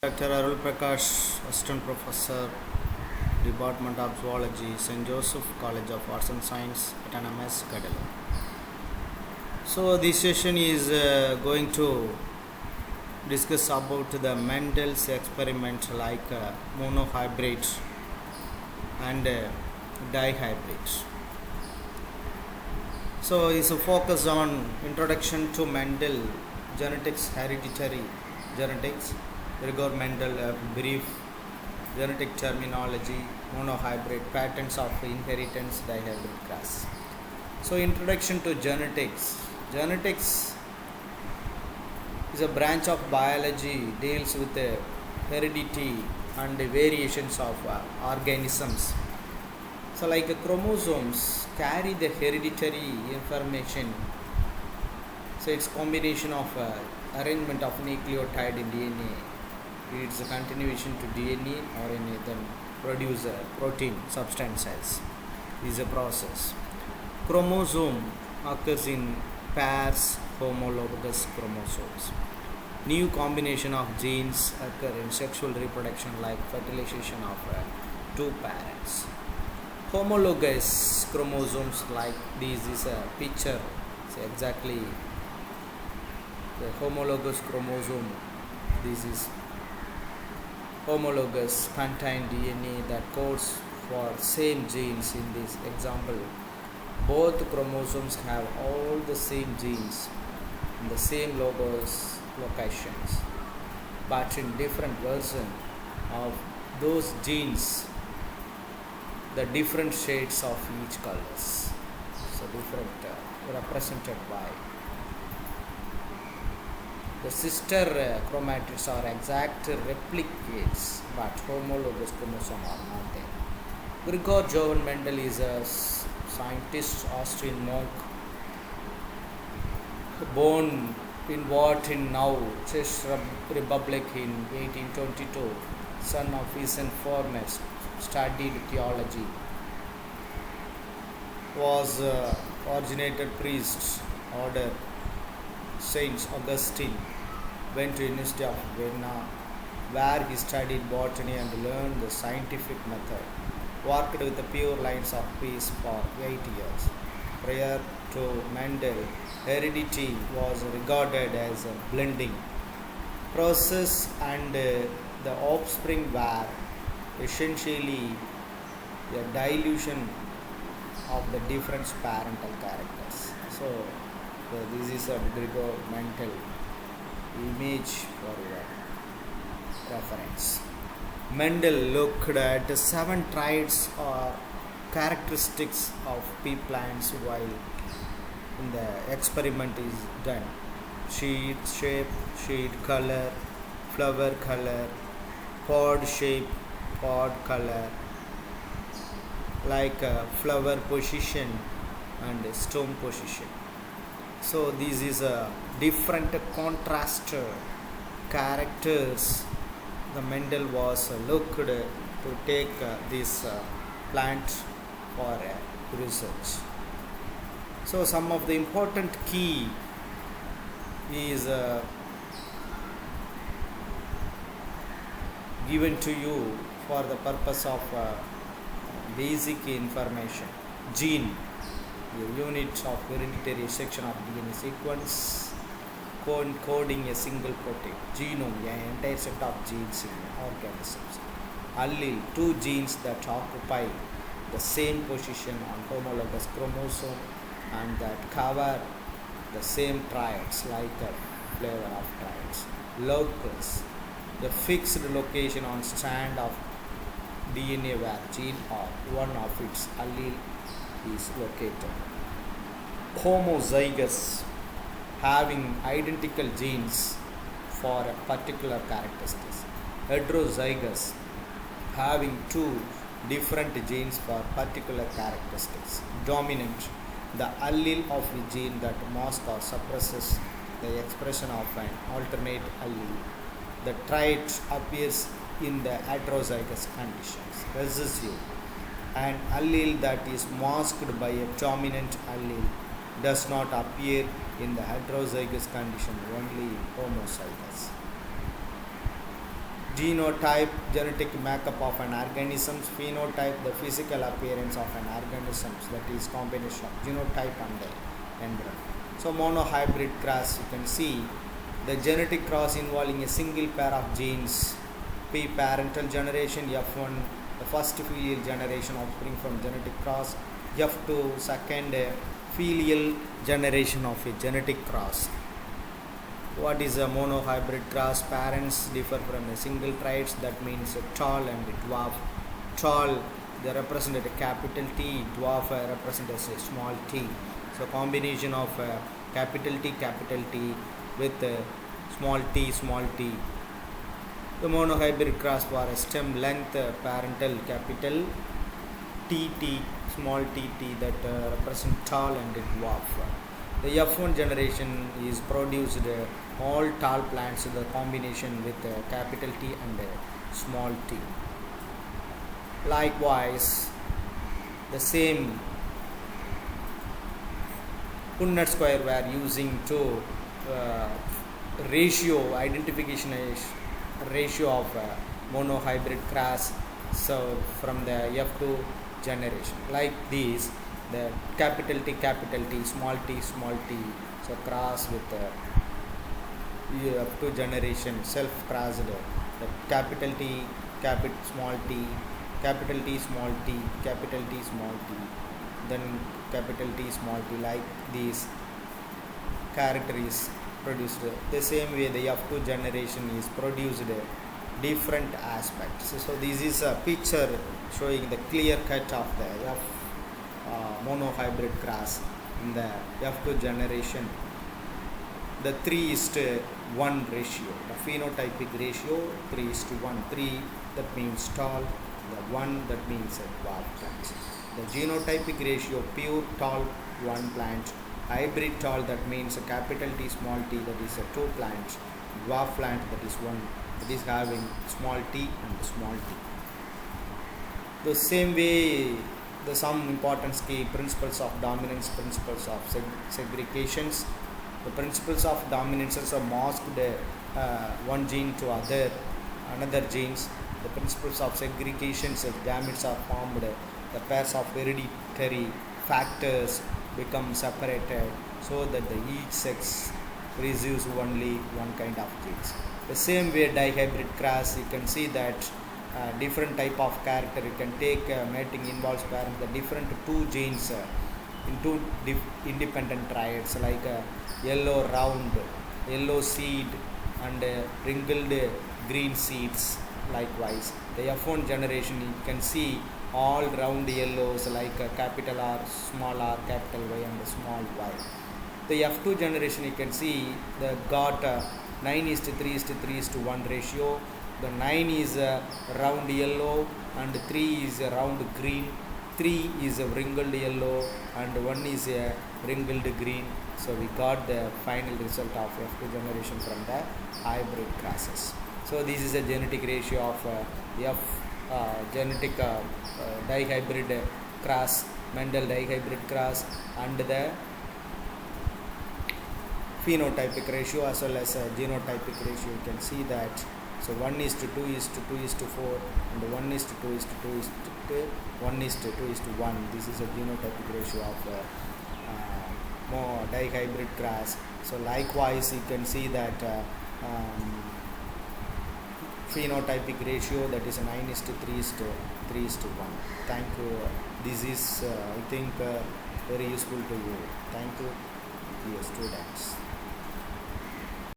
Dr. Arul Prakash, Assistant Professor, Department of Zoology, St.Joseph College of Arts and Science, Autonomous, Cuddalore. So this session is going to discuss about the Mendel's experiment like monohybrid and dihybrid. So it's a focus on introduction to Mendel, genetics, hereditary genetics, Gregor Mendel, brief genetic terminology, monohybrid, patterns of inheritance, dihybrid class. So introduction to genetics. Genetics is a branch of biology, deals with the heredity and the variations of organisms. So like chromosomes carry the hereditary information. So it's combination of arrangement of nucleotide in DNA. It's a continuation to DNA or RNA, then produce a protein substances. This is a process. Chromosome occurs in pairs, homologous chromosomes. New combination of genes occur in sexual reproduction like fertilization of two parents. Homologous chromosomes like this is a picture. So exactly the homologous chromosome. This is homologous, contain DNA that codes for same genes. In this example, both chromosomes have all the same genes in the same locations, but in different version of those genes, the different shades of each colors. So different represented by the sister chromatids are exact replicates, but homologous chromosomes are not there. Gregor Johann Mendel is a scientist, Austrian monk, born in what in now Czech Republic in 1822, son of Eisen Formes, studied theology, was originated priest, order St. Augustine, went to University of Vienna, where he studied botany and learned the scientific method, worked with the pure lines of peace for 8 years. Prior to Mendel, heredity was regarded as a blending process and the offspring were essentially a dilution of the different parental characters. So this is a Gregor Mendel image for your reference. Mendel looked at 7 traits or characteristics of pea plants while in the experiment is done. Seed shape, seed color, flower color, pod shape, pod color, like flower position and stem position. So this is a different contrast characters. The Mendel was looked to take this plant for research. So some of the important key is given to you for the purpose of basic information. Gene, the unit of hereditary section of DNA sequence, coding a single protein. Genome, an entire set of genes in organisms. Allele, 2 genes that occupy the same position on homologous chromosome and that cover the same traits like the flavor of traits. Locus, the fixed location on strand of DNA where gene or one of its allele is located. Homozygous, having identical genes for a particular characteristics. Heterozygous, having 2 different genes for particular characteristics. Dominant, the allele of the gene that masks or suppresses the expression of an alternate allele. The trait appears in the heterozygous conditions. Recessive, an allele that is masked by a dominant allele does not appear in the heterozygous condition, only homozygous. Genotype, genetic makeup of an organism. Phenotype, the physical appearance of an organism, that is combination of genotype and embryo. So monohybrid cross, you can see the genetic cross involving a single pair of genes. P, parental generation. F1, the first filial generation offspring from genetic cross. F2, second filial generation of a genetic cross. What is a monohybrid cross? Parents differ from a single traits, that means tall and dwarf. Tall, they represent a capital T, dwarf represents a small t. So combination of capital T with small t. The monohybrid cross for a stem length, parental capital TT, small tt, that represent tall and dwarf. The F1 generation is produced all tall plants, the combination with capital T and small t. Likewise, the same Punnett square we are using to identification ratio of monohybrid cross, so from the F2 generation. Like these, the capital T, small t, so cross with F2 generation, self crossed, the capital T, small t, capital T, small t, capital T, small t, then capital T, small t, like these character is produced. The same way the F2 generation is produced different aspects. So this is a picture showing the clear cut of the monohybrid cross in the F2 generation. The 3:1 ratio, the phenotypic ratio 3:1. 3, that means tall, the 1, that means dwarf plant. The genotypic ratio, pure tall 1 plant, hybrid tall, that means a capital T, small t, that is a 2 plant, dwarf plant, that is 1, that is having small t and small t. The same way, the some important key principles of dominance, principles of segregations. The principles of dominance are masked one gene to another genes. The principles of segregations, if gametes are formed, the pairs of hereditary factors become separated, so that each sex receives only one kind of genes. The same way dihybrid cross, you can see that different type of character. You can take mating involves parents, the different 2 genes in 2 independent traits, like yellow round, yellow seed, and wrinkled green seeds. Likewise, the F1 generation, you can see all round yellows, like capital R, small r, capital Y, and small y. The F2 generation, you can see the got 9:3:3:1 ratio. The 9 is round yellow and 3 is round green, 3 is a wrinkled yellow and 1 is a wrinkled green. So we got the final result of F2 generation from the hybrid crosses. So this is a genetic ratio of genetic dihybrid cross, Mendel dihybrid cross, and the phenotypic ratio as well as genotypic ratio. You can see that. So 1:2:2:4 and 1:2:2:1. This is a genotypic ratio of dihybrid cross. So likewise, you can see that phenotypic ratio, that is 9:3:3:1. Thank you. This is I think very useful to you. Thank you, dear students.